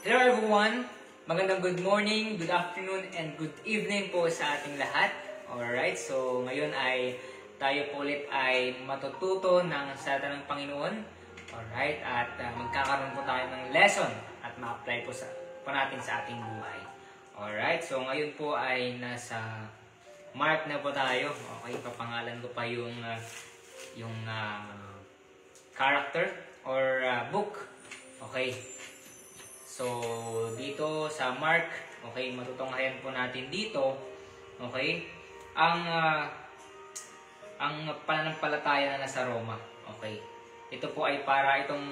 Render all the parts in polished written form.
Hello everyone! Magandang good morning, good afternoon, and good evening po sa ating lahat. Alright, so ngayon ay tayo po ulit ay matututo ng salita ng Panginoon. Alright, at magkakaroon po tayo ng lesson at ma-apply po natin sa ating buhay. Alright, so ngayon po ay nasa Mark na po tayo. Okay, papangalan ko pa yung character or book. Okay. So, dito sa Mark, okay, matutunghayan po natin dito, okay, ang pananampalataya na nasa Roma, okay. Ito po ay para itong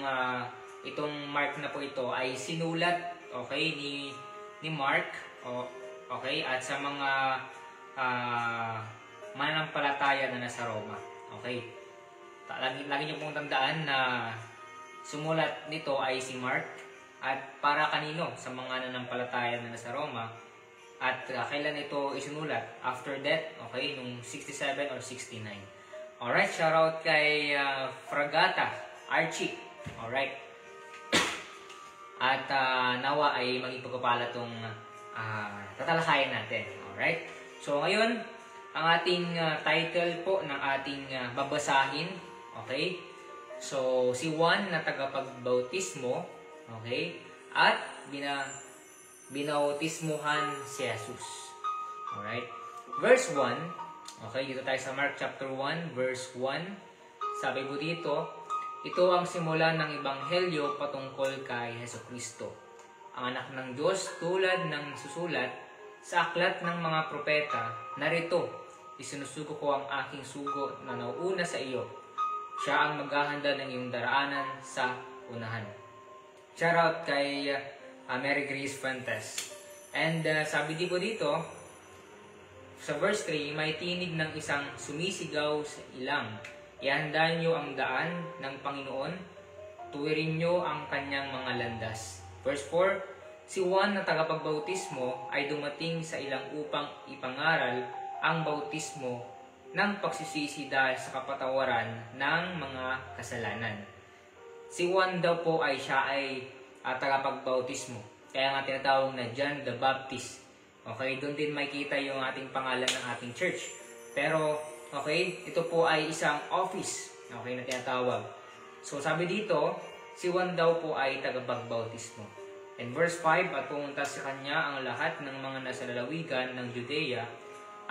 Mark na po ito ay sinulat, okay, ni Mark, okay, at sa mga mananampalataya na nasa Roma, okay. Lagi niyo pong tandaan na sumulat nito ay si Mark. At para kanino? Sa mga nanampalataya na nasa Roma. At kailan ito isinulat? After death, okay, nung 67 or 69. Alright, shoutout kay Fragata, Archie. Alright. At nawa ay maging pagpapala itong tatalakayan natin. Alright. So ngayon, ang ating title po ng ating babasahin. Okay. So, si Juan na tagapagbautismo. Okay? At binautismuhan si Jesus. Alright? Verse 1. Okay, dito tayo sa Mark chapter 1, verse 1. Sabi po dito, ito ang simula ng Ebanghelyo patungkol kay Jesucristo, ang anak ng Diyos tulad ng susulat sa aklat ng mga propeta. Narito, isinusugo ko ang aking sugo na nauuna sa iyo. Siya ang maghahanda ng iyong daraanan sa unahan. Shout out kay Mary Grace Fuentes. And sabi di po dito, sa verse 3, may tinig ng isang sumisigaw sa ilang. Ihanda niyo ang daan ng Panginoon, tuwirin niyo ang kanyang mga landas. Verse 4, si Juan na tagapagbautismo ay dumating sa ilang upang ipangaral ang bautismo ng pagsisisi dahil sa kapatawaran ng mga kasalanan. Si Juan daw po ay tagapagbautismo. Kaya nga tinatawag na John the Baptist. Okay, doon din makikita yung ating pangalan ng ating church. Pero, okay, ito po ay isang office, okay, na tinatawag. So, sabi dito, si Juan daw po ay tagapagbautismo. And verse 5, at pumunta sa kanya ang lahat ng mga nasa lalawigan ng Judea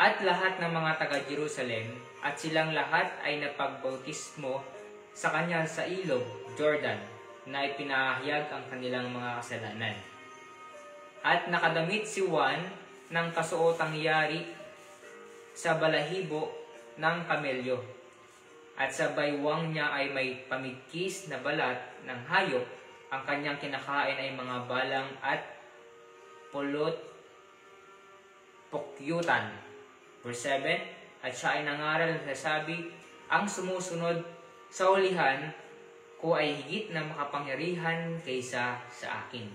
at lahat ng mga taga-Jerusalem, at silang lahat ay napagbautismo sa kanya sa ilog Jordan, na ipinahayag ang kanilang mga kasalanan. At nakadamit si Juan ng kasuotang yari sa balahibo ng kamelyo, at sa baywang niya ay may pamigkis na balat ng hayop. Ang kanyang kinakain ay mga balang at pulot pukyutan. Verse 7, at siya ay nangaral na sabi, ang sumusunod sa ulihan ko ay higit na makapangyarihan kaysa sa akin.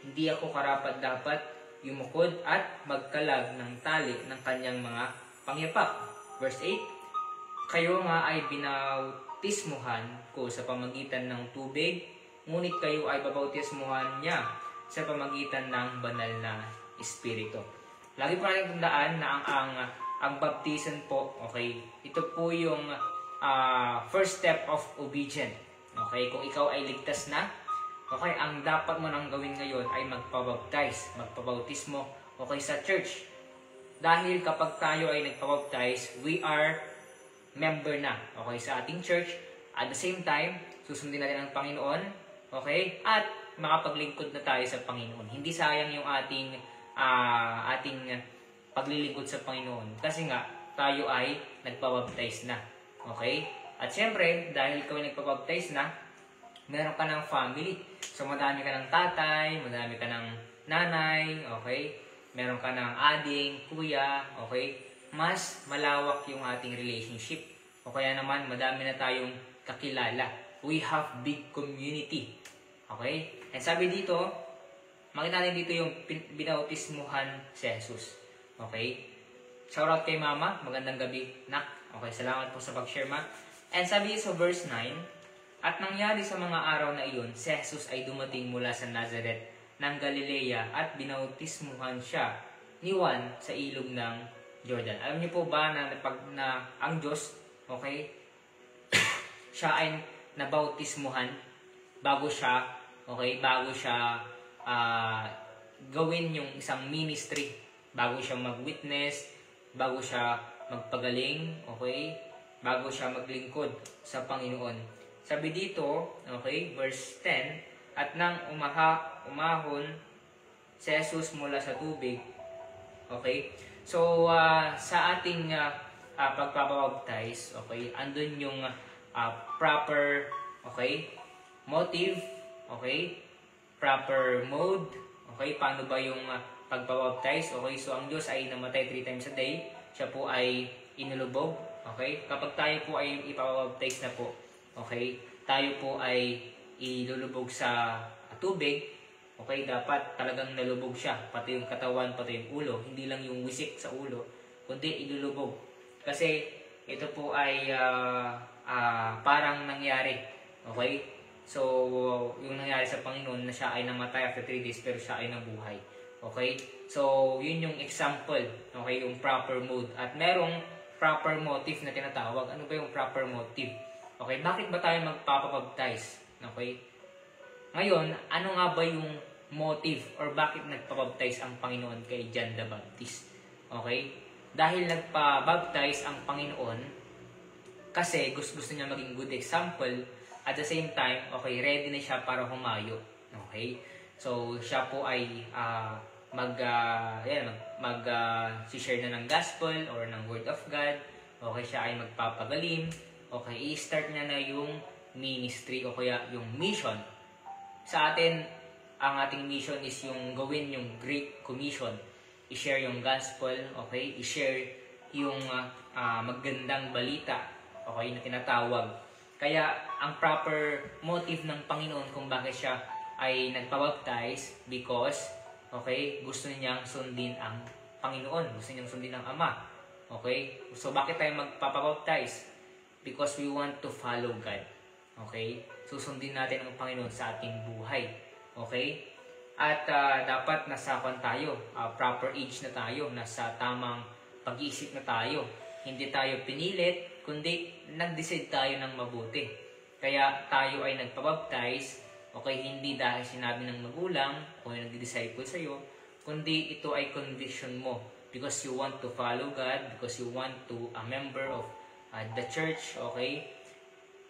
Hindi ako karapat-dapat yumukod at magkalag ng tali ng kanyang mga pangyapak. Verse 8, kayo nga ay binautismuhan ko sa pamagitan ng tubig, ngunit kayo ay babautismuhan niya sa pamagitan ng banal na Espiritu. Lagi po natin tandaan na ang baptism po, okay, ito po yung first step of obedience. Okay, kung ikaw ay ligtas na, okay, ang dapat mo nang gawin ngayon ay magpabautismo, okay, sa church. Dahil kapag tayo ay nagpabaptize, we are member na, okay, sa ating church. At the same time, susundin natin ang Panginoon, okay, at makapaglingkod na tayo sa Panginoon. Hindi sayang yung ating paglilingkod sa Panginoon. Kasi nga, tayo ay nagpabaptize na. Okay? At syempre, dahil ikaw ay nagpabaptize na, meron ka ng family. So, madami ka ng tatay, madami ka ng nanay, okay? Meron ka ng ading, kuya, okay? Mas malawak yung ating relationship. O kaya naman, madami na tayong kakilala. We have big community. Okay? And sabi dito, makita natin dito yung binautismuhan si Jesus. Okay? Shoutout kay Mama. Magandang gabi, nak. Okay, salamat po sa pag-share, ma. And sabi sa verse 9, at nangyari sa mga araw na iyon, si Jesus ay dumating mula sa Nazareth ng Galilea at binautismuhan siya ni Juan sa ilog ng Jordan. Alam niyo po ba na ang Diyos, okay, siya ay nabautismuhan bago siya gawin yung isang ministry, bago siya mag-witness, bago siya magpagaling, okay, bago siya maglingkod sa Panginoon. Sabi dito, okay, verse 10, at nang umahon si Jesus mula sa tubig, okay, so sa ating pagpapabaptize, okay, andun yung proper, okay, motive, okay, proper mode, okay, paano ba yung pagpapabaptize, okay, so ang Diyos ay namatay 3 times a day, siya po ay inulubog, okay, kapag tayo po ay ipapabaptize na po, okay, tayo po ay ilulubog sa tubig, okay, dapat talagang nalubog siya, pati yung katawan, pati yung ulo, hindi lang yung wisik sa ulo, kundi ilulubog. Kasi ito po ay parang nangyari, okay? So, yung nangyari sa Panginoon na siya ay namatay after 3 days pero siya ay nabuhay, okay? So, yun yung example, okay, yung proper mode. At merong proper motive na tinatawag. Ano ba yung proper motive? Okay, bakit ba tayo magpapabaptize? Okay? Ngayon, ano nga ba yung motive or bakit nagpabaptize ang Panginoon kay John the Baptist? Okay? Dahil nagpabaptize ang Panginoon kasi gusto niya maging good example, at the same time, okay, ready na siya para humayo. Okay? So, siya po ay share na ng gospel or ng word of God. Okay, siya ay magpapagaling. Okay, i-start niya na yung ministry o kaya yung mission. Sa atin, ang ating mission is yung gawin yung Great Commission. I-share yung gospel, okay? I-share yung magandang balita, okay, na tinatawag. Kaya, ang proper motive ng Panginoon kung bakit siya ay nagpabaptize because, okay, gusto niyang sundin ang Panginoon. Gusto niyang sundin ang Ama. Okay? So, bakit tayo magpapabaptize? Because we want to follow God. Okay? Susundin natin ang Panginoon sa ating buhay. Okay? At dapat nasa tayo, proper age na tayo, nasa tamang pag-iisip na tayo. Hindi tayo pinilit, kundi nag-decide tayo ng mabuti. Kaya tayo ay nagpabaptize, okay, hindi dahil sinabi ng magulang o yung nag-disciple sa'yo, kundi ito ay conviction mo because you want to follow God, because you want to a member of the church, okay?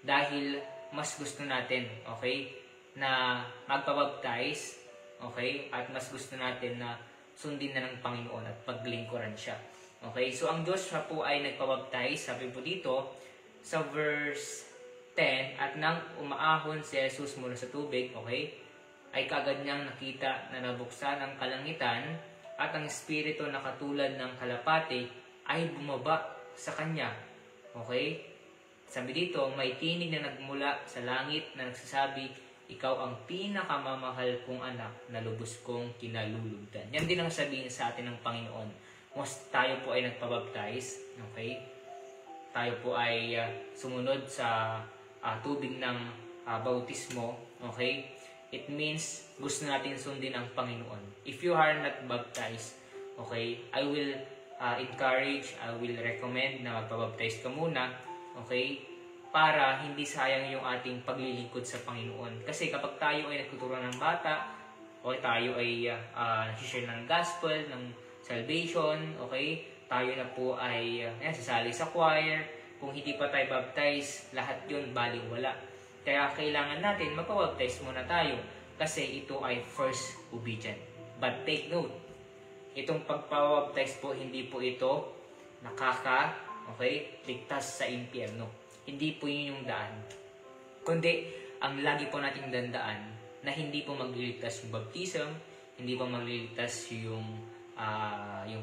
Dahil mas gusto natin, okay, na magpabaptize, okay? At mas gusto natin na sundin na ng Panginoon at paglingkuran siya. Okay? So, ang Diyos siya po ay nagpabaptize, sabi po dito, sa verse 10, at nang umaahon si Jesus mula sa tubig, okay, ay kaagad niyang nakita na nabuksan ang kalangitan at ang Espiritu na katulad ng kalapati ay bumaba sa kanya. Okay? Sabi dito, may tinig na nagmula sa langit na nagsasabi, ikaw ang pinakamamahal kong anak na lubos kong kinalulugdan. Yan din ang sabihin sa atin ng Panginoon. Once tayo po ay nagpabaptize, okay? Tayo po ay sumunod sa tubig ng bautismo, okay? It means gusto natin sundin ang Panginoon. If you are not baptized, okay, I will encourage, I will recommend na magpabaptize ka muna, okay? Para hindi sayang yung ating paglilingkod sa Panginoon. Kasi kapag tayo ay nagtuturuan ng bata, o tayo ay nag-share ng gospel, ng salvation, okay? Tayo na po ay sasali sa choir. Kung hindi pa tayo baptize, lahat yun baliwala. Kaya kailangan natin magpabaptize muna tayo kasi ito ay first obedient. But take note, itong pagpabaptize po, hindi po ito ligtas sa impyerno. Hindi po yun yung daan. Kundi, ang lagi po nating dandaan na hindi po magliligtas yung baptism, hindi po magliligtas yung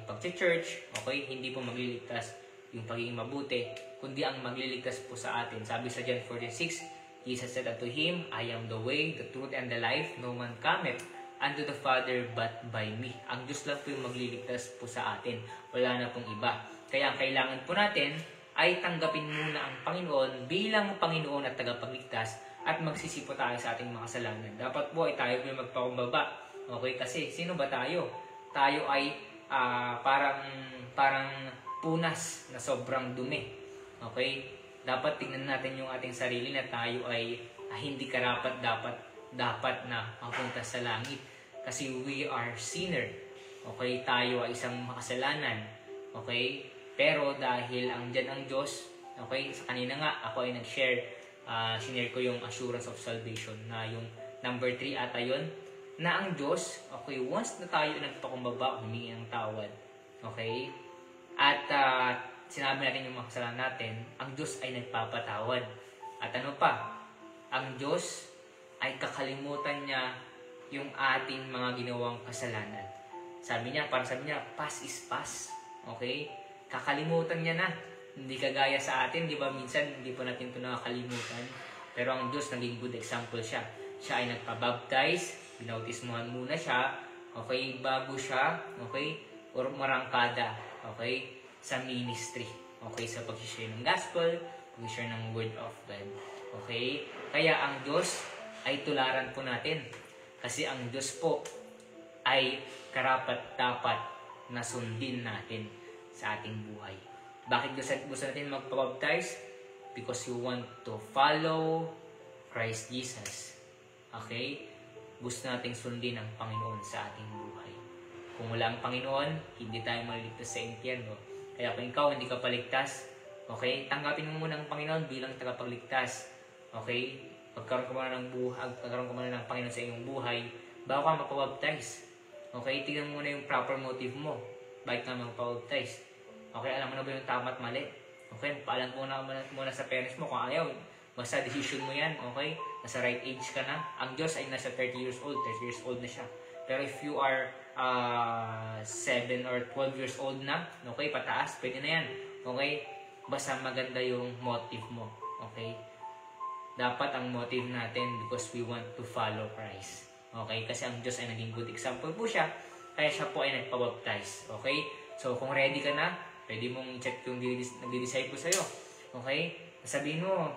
pag-church, okay? Hindi po magliligtas yung pagiging mabuti, kundi ang magliligtas po sa atin. Sabi sa John 14:6, Jesus said unto him, I am the way, the truth, and the life. No man cometh unto the Father but by me. Ang Diyos lang po yung magliligtas po sa atin. Wala na pong iba. Kaya ang kailangan po natin ay tanggapin muna ang Panginoon bilang Panginoon at tagapagligtas at magsisipo tayo sa ating mga kasalanan. Dapat po ay tayo po yung magpakumbaba. Okay? Kasi sino ba tayo? Tayo ay parang punas na sobrang dumi. Okay? Dapat tingnan natin yung ating sarili na tayo ay hindi karapat dapat na mapunta sa langit. Kasi we are sinner. Okay? Tayo ay isang makasalanan. Okay? Pero dahil andyan ang Diyos, okay? Sa kanina nga, ako ay nag-share, sinare ko yung assurance of salvation na yung number 3 ata yun, na ang Diyos, okay, once na tayo nagpakumbaba, humingi ng tawad, okay? At sinabi natin yung mga kasalanan natin, ang Diyos ay nagpapatawad. At ano pa? Ang Diyos ay kakalimutan niya yung ating mga ginawang kasalanan. Sabi niya, past is past. Okay? Kakalimutan niya na. Hindi kagaya sa atin, di ba? Minsan, hindi pa natin ito nakakalimutan. Pero ang Diyos, naging good example siya. Siya ay nagpabaptize, binautismuhan muna siya, okay? Bago siya, okay? Or marangkada, okay? Sa ministry, okay? Sa pag-share ng gospel, pag-share ng word of God, okay? Kaya ang Diyos ay tularan po natin. Kasi ang Diyos po ay karapat-dapat na sundin natin sa ating buhay. Bakit gusto natin magpabaptize? Because you want to follow Christ Jesus. Okay? Gusto nating sundin ang Panginoon sa ating buhay. Kung wala ang Panginoon, hindi tayo maliligtas sa impyerno. Kaya kung ikaw hindi ka paligtas, okay? Tanggapin mo muna ang Panginoon bilang tagapagligtas. Okay? Pagkaroon ka muna ng Panginoon sa iyong buhay, bago ka mapabaptize. Okay? Tingnan mo muna yung proper motive mo. Bakit ka magpabaptize? Okay? Alam mo na ba yung tama at mali? Okay? Paalam muna sa parents mo kung ayaw. Basta decision mo yan. Okay? Nasa right age ka na. Ang Diyos ay nasa 30 years old. 30 years old na siya. Pero if you are 7 or 12 years old na, okay? Pataas. Pwede na yan. Okay? Basta maganda yung motive mo. Okay? Dapat ang motive natin because we want to follow Christ. Okay? Kasi ang Diyos ay naging good example po siya. Kaya siya po ay nagpabaptize. Okay? So, kung ready ka na, pwede mong check yung nagdi-disciple sa'yo. Okay? Sabihin mo,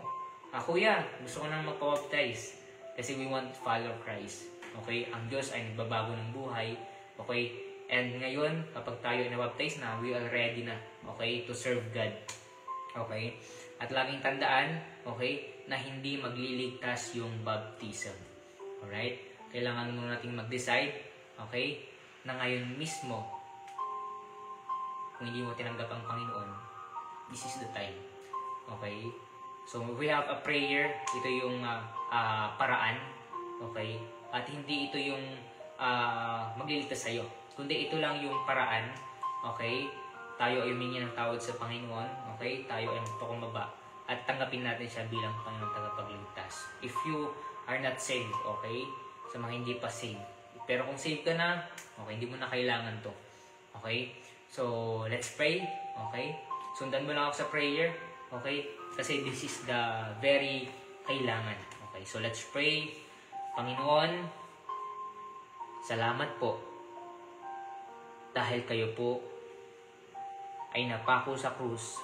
Kuya, gusto ko nang magpabaptize. Kasi we want to follow Christ. Okay? Ang Diyos ay nagbabago ng buhay. Okay? And ngayon, kapag tayo ay nabaptize na, we are ready na. Okay? To serve God. Okay? At laging tandaan, okay, na hindi magliligtas yung baptism. Alright? Kailangan muna nating mag-decide, okay, na ngayon mismo, kung hindi mo tinanggap ang Panginoon, this is the time. Okay? So, we have a prayer. Ito yung paraan. Okay? At hindi ito yung magliligtas sa'yo. Kundi ito lang yung paraan. Okay? Tayo ay humingi ng tawad sa Panginoon. Okay? Tayo ay magpakumbaba. At tanggapin natin siya bilang Panginoon tagapagligtas. If you are not saved, okay? Sa mga hindi pa saved. Pero kung saved ka na, okay, hindi mo na kailangan to. Okay? So, let's pray. Okay? Sundan mo lang ako sa prayer. Okay? Kasi this is the very kailangan. Okay? So, let's pray. Panginoon, salamat po. Dahil kayo po ay napako sa krus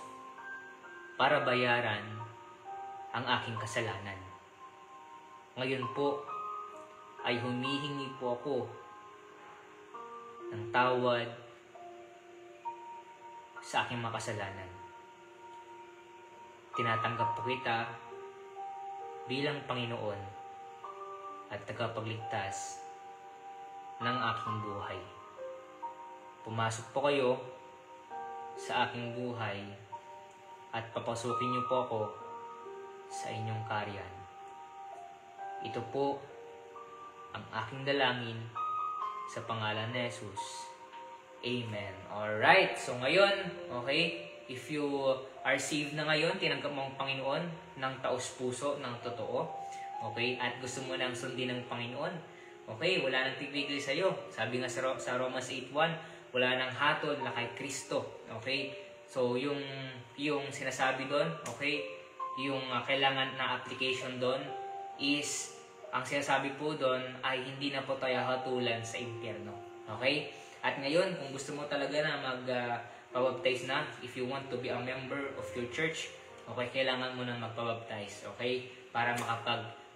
para bayaran ang aking kasalanan. Ngayon po ay humihingi po ako ng tawad sa aking mga kasalanan. Tinatanggap po kita bilang Panginoon at tagapagligtas ng aking buhay. Pumasok po kayo sa aking buhay at papasukin niyo po ako sa inyong kaharian. Ito po ang aking dalangin sa pangalan ni Jesus. Amen. Alright, so ngayon, okay, if you are saved na ngayon, tinanggap mo ang Panginoon ng taos-puso, ng totoo, okay, at gusto mo nang sundin ng Panginoon, okay, wala nang pipigil sa'yo. Sabi nga sa Romans 8:1, wala nang hatol na kay Kristo, okay. So, yung sinasabi doon, okay, yung kailangan na application doon is, ang sinasabi po doon ay hindi na po tayo hatulan sa impyerno. Okay? At ngayon, kung gusto mo talaga na magpabaptize na, if you want to be a member of your church, okay, kailangan mo na magpabaptize. Okay? Para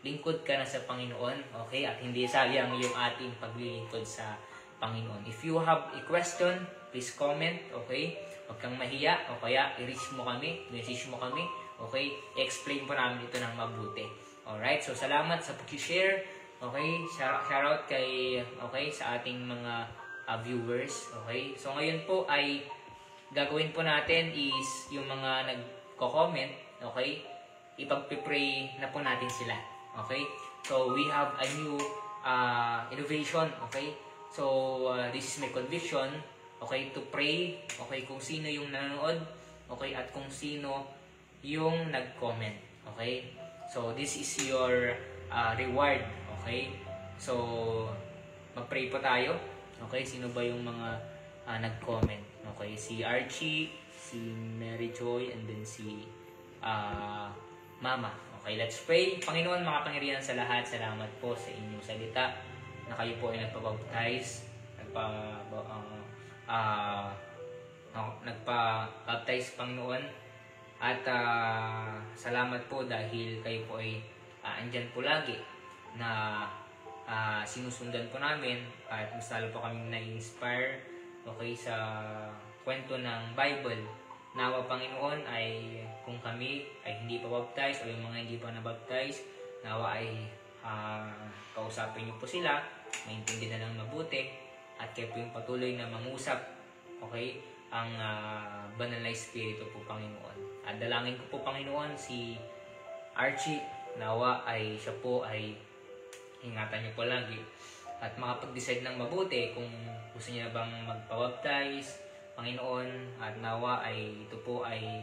lingkod ka na sa Panginoon, okay? At hindi sayang yung ating paglilingkod sa Panginoon. If you have a question, please comment, okay? Huwag kang mahiya, o kaya i-reach mo kami, message mo kami, okay? I-explain po namin ito ng mabuti. Alright, so salamat sa pag-share, okay? Shoutout kay, okay, sa ating mga viewers, okay? So ngayon po ay gagawin po natin is yung mga nagko-comment, okay? Ipagpipray na po natin sila, okay? So we have a new innovation, okay? So this is my conviction, okay, to pray, okay, kung sino yung nanonood, okay, at kung sino yung nag-comment, okay? So this is your reward, okay? So mag-pray po tayo, okay? Sino ba yung mga nag-comment? Okay, si Archie, si Mary Joy, and then si Mama. Okay, let's pray. Panginoon, makapangyarihan sa lahat, salamat po sa inyong salita na kayo po ay nagpa-baptize, nagpa-baptize, Panginoon. At salamat po dahil kayo po ay andyan po lagi na sinusundan po namin at mas lalo po kami na-inspire, okay, sa kwento ng Bible. Nawa, Panginoon, ay kung kami ay hindi pa baptize o yung mga hindi pa na-baptize, nawa ay kausapin niyo po sila, maintindihan na lang mabuti, at kayo po yung patuloy na mangusap, okay, ang banal na Espiritu po, Panginoon. At dalangin ko po, Panginoon, si Archie, nawa ay siya po ay ingatan niyo po lagi at makapag-decide ng mabuti kung gusto niya bang magpa-baptize, Panginoon, at nawa ay ito po ay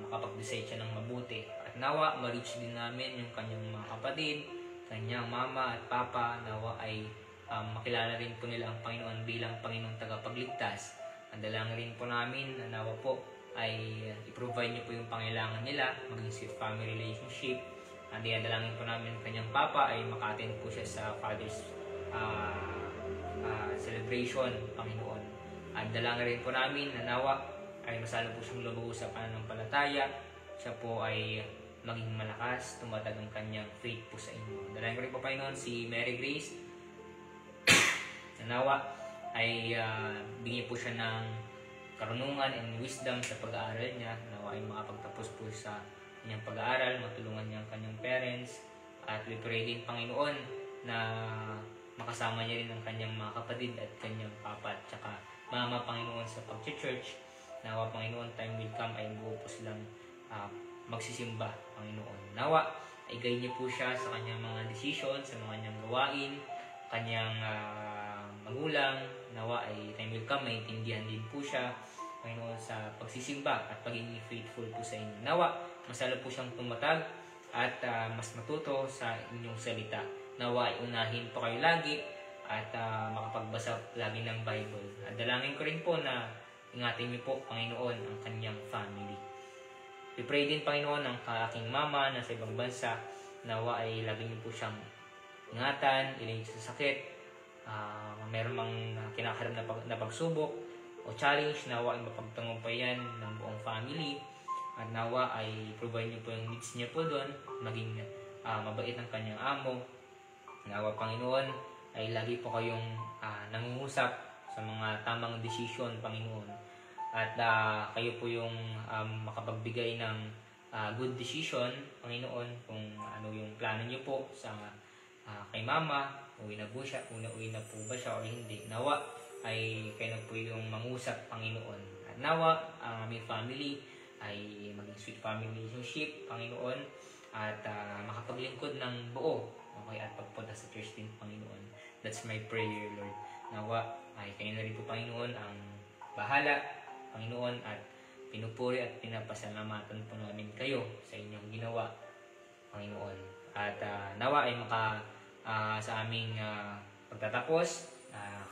makapag-decide siya ng mabuti. At nawa, ma-reach din namin yung kanyang mga kapatid, kanyang mama at papa, nawa ay makilala rin po nila ang Panginoon bilang Panginoong tagapagligtas. Ang dalangin rin po namin na nawa po ay i-provide niyo po yung pangailangan nila, maging sa family relationship. Ang dinadalangin po namin ng kanyang papa ay maka-attend po siya sa Father's celebration, Panginoon. At dalangin rin po namin na nawa ay masalo po siyang lubuho sa pananampalataya. Siya po ay maging malakas, tumatag ang kanyang faith po sa inyo. Dalangin ko rin po, Panginoon, si Mary Grace na nawa ay bigyan po siya ng karunungan and wisdom sa pag-aaral niya. Nawa ay makapagtapos po sa kanyang pag-aaral, matulungan niya ang kanyang parents, at we pray din, Panginoon, na makasama niya rin ang kanyang mga kapatid at kanyang papa at saka mama, Panginoon, sa pag-church. Nawa, Panginoon, time will come ay buo po silang magsisimba, Panginoon. Nawa, ay guide niyo po siya sa kanyang mga decision, sa mga kanyang gawain, kanyang magulang. Nawa, ay time will come, maintindihan din po siya, Panginoon, sa pagsisimba at pagiging faithful po sa inyo. Nawa, masalo po siyang tumatag at mas matuto sa inyong salita. Nawa, ay unahin po kayo lagi at makapagbasa lagi ng Bible. At dalangin ko rin po na ingatin niyo po, Panginoon, ang kanyang family. We pray din, Panginoon, ang aking mama na sa ibang bansa. Nawa ay lagi niyo po siyang ingatan, ilagay sa sakit, meron mang kinakaroon na pagsubok o challenge, nawa ay mapagtagumpayan ng buong family. At nawa ay provide niyo po yung needs niya po doon, maging mabait ang kanyang amo. Nawa, Panginoon, ay lagi po kayong nangungusap sa mga tamang desisyon, Panginoon. At kayo po yung makapagbigay ng good decision, Panginoon, kung ano yung plano niyo po sa kay Mama, uwi na po ba siya o hindi. Nawa ay kayo na po yung mangusap, Panginoon. At nawa, ang aming family ay maging sweet family relationship, Panginoon, at makapaglingkod ng buo, okay, at pagpunta sa church din, Panginoon. That's my prayer, Lord. Nawa ay kayo na rin po, Panginoon, ang bahala, Panginoon, at pinupuri at pinapasalamatan po namin kayo sa inyong ginawa, Panginoon. At nawa ay sa aming pagtatapos,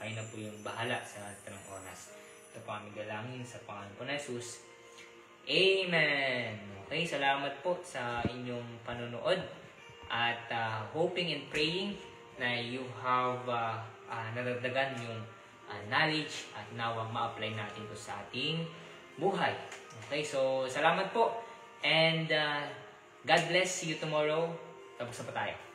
kayo na po yung bahala sa tanong oras. Ito po aming dalangin sa pangalan po na Jesus. Amen! Okay, salamat po sa inyong panonood at hoping and praying na you have nadagdagan yung knowledge at nawang ma-apply natin to sa ating buhay. Okay, so salamat po and God bless. See you tomorrow. Tapos na pa tayo.